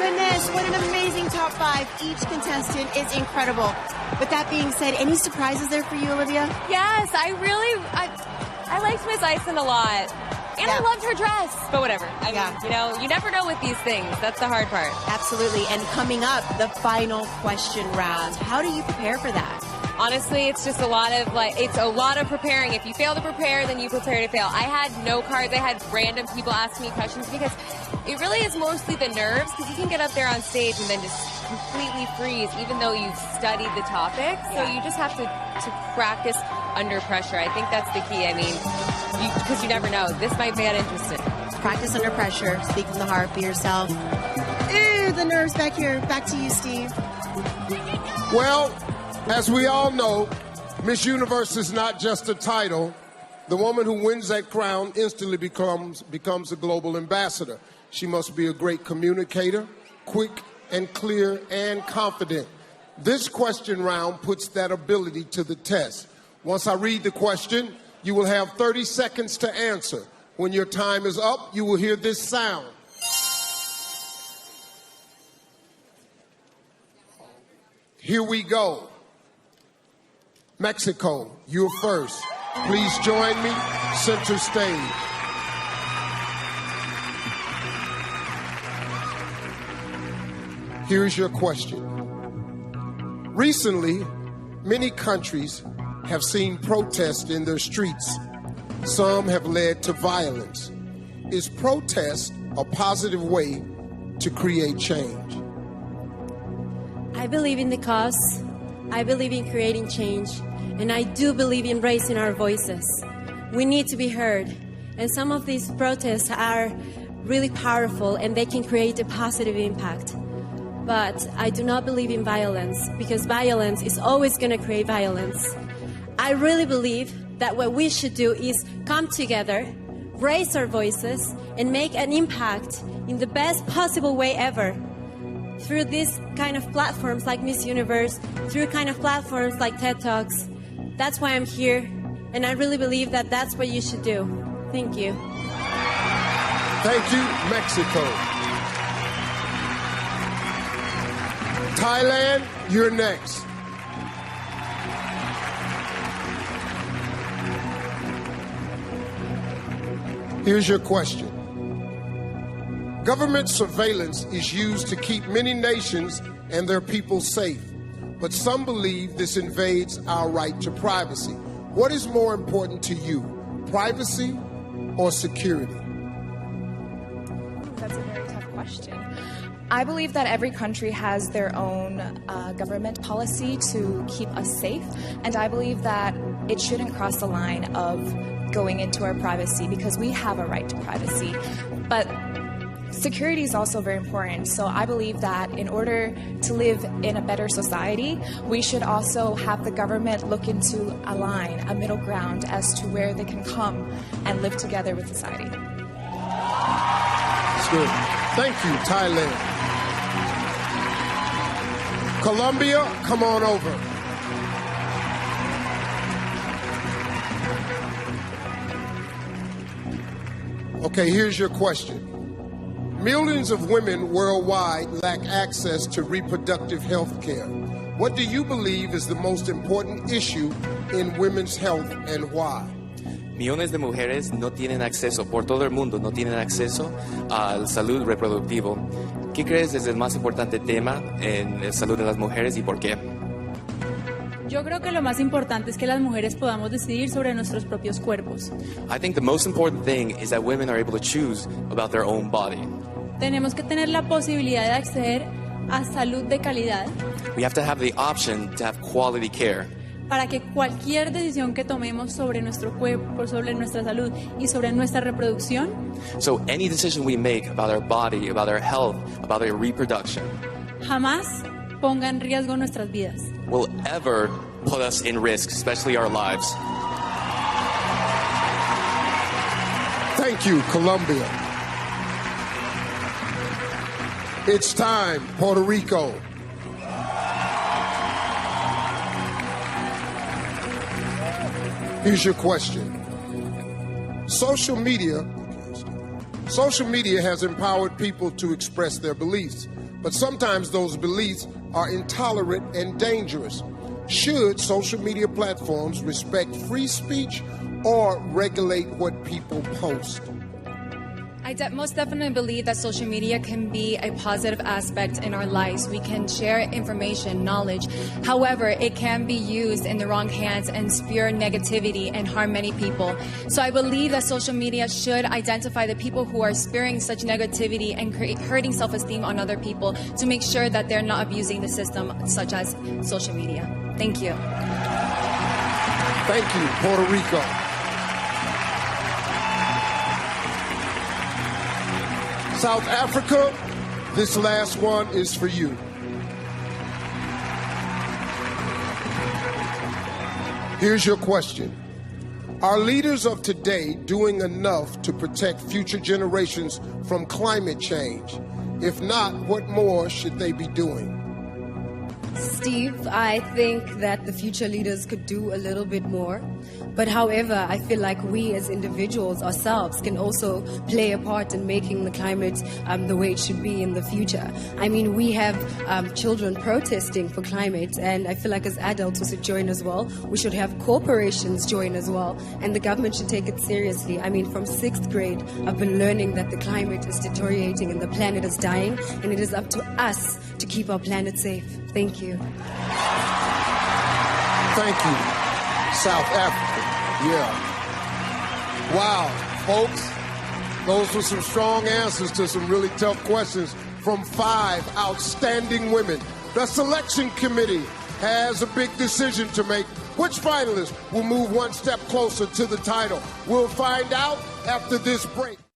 goodness, what an amazing top 5. Each contestant is incredible. With that being said, any surprises there for you, Olivia? Yes, I liked Miss Ison a lot. And I loved her dress, but whatever. I mean, you know, you never know with these things. That's the hard part. Absolutely. And coming up, the final question round. How do you prepare for that? Honestly, it's just a lot of preparing. If you fail to prepare, then you prepare to fail. I had no cards. I had random people ask me questions because it really is mostly the nerves, because you can get up there on stage and then just completely freeze, even though you've studied the topic. So you just have to practice under pressure. I think that's the key. I mean, because you never know. This might get interesting. Practice under pressure. Speak from the heart. Be yourself. Ew, the nerves back here. Back to you, Steve. Well, as we all know, Miss Universe is not just a title. The woman who wins that crown instantly becomes a global ambassador. She must be a great communicator, quick and clear and confident. This question round puts that ability to the test. Once I read the question, you will have 30 seconds to answer. When your time is up, you will hear this sound. Here we go. Mexico, you're first. Please join me, center stage. Here's your question. Recently, many countries have seen protests in their streets. Some have led to violence. Is protest a positive way to create change? I believe in the cause. I believe in creating change. And I do believe in raising our voices. We need to be heard. And some of these protests are really powerful and they can create a positive impact. But I do not believe in violence, because violence is always going to create violence. I really believe that what we should do is come together, raise our voices, and make an impact in the best possible way ever. Through these kind of platforms like Miss Universe, through kind of platforms like TED Talks. That's why I'm here, and I really believe that that's what you should do. Thank you. Thank you, Mexico. Thailand, you're next. Here's your question. Government surveillance is used to keep many nations and their people safe, but some believe this invades our right to privacy. What is more important to you, privacy or security? That's a very tough question. I believe that every country has their own government policy to keep us safe, and I believe that it shouldn't cross the line of going into our privacy, because we have a right to privacy. But security is also very important, so I believe that in order to live in a better society, we should also have the government look into a line, a middle ground, as to where they can come and live together with society. That's good. Thank you, Thailand. Colombia, come on over. Okay, here's your question. Millions of women worldwide lack access to reproductive health care. What do you believe is the most important issue in women's health and why? Millones de mujeres no tienen acceso, por todo el mundo no tienen acceso a la salud reproductiva. ¿Qué crees es el más importante tema en la salud de las mujeres y por qué? Yo creo que lo más importante es que las mujeres podamos decidir sobre nuestros propios cuerpos. I think the most important thing is that women are able to choose about their own body. Tenemos que tener la posibilidad de acceder a salud de calidad. We have to have the option to have quality care. Para que cualquier decisión que tomemos sobre nuestro cuerpo, sobre nuestra salud y sobre nuestra reproducción, So any decision we make about our body, about our health, about our reproduction, jamás ponga en riesgo nuestras vidas. will ever put us in risk, especially our lives. Thank you, Colombia. It's time, Puerto Rico. Here's your question. Social media Social media has empowered people to express their beliefs, but sometimes those beliefs are intolerant and dangerous. Should social media platforms respect free speech or regulate what people post? I most definitely believe that social media can be a positive aspect in our lives. We can share information, knowledge. However, it can be used in the wrong hands and spew negativity and harm many people. So I believe that social media should identify the people who are spewing such negativity and hurting self-esteem on other people to make sure that they're not abusing the system, such as social media. Thank you. Thank you, Puerto Rico. South Africa, this last one is for you. Here's your question. Are leaders of today doing enough to protect future generations from climate change? If not, what more should they be doing? Steve, I think that the future leaders could do a little bit more. But however, I feel like we as individuals ourselves can also play a part in making the climate the way it should be in the future. I mean, we have children protesting for climate, and I feel like as adults we should join as well. We should have corporations join as well, and the government should take it seriously. I mean, from 6th grade, I've been learning that the climate is deteriorating and the planet is dying, and it is up to us to keep our planet safe. Thank you. Thank you, South Africa. Yeah. Wow, folks, those were some strong answers to some really tough questions from 5 outstanding women. The selection committee has a big decision to make. Which finalist will move one step closer to the title? We'll find out after this break.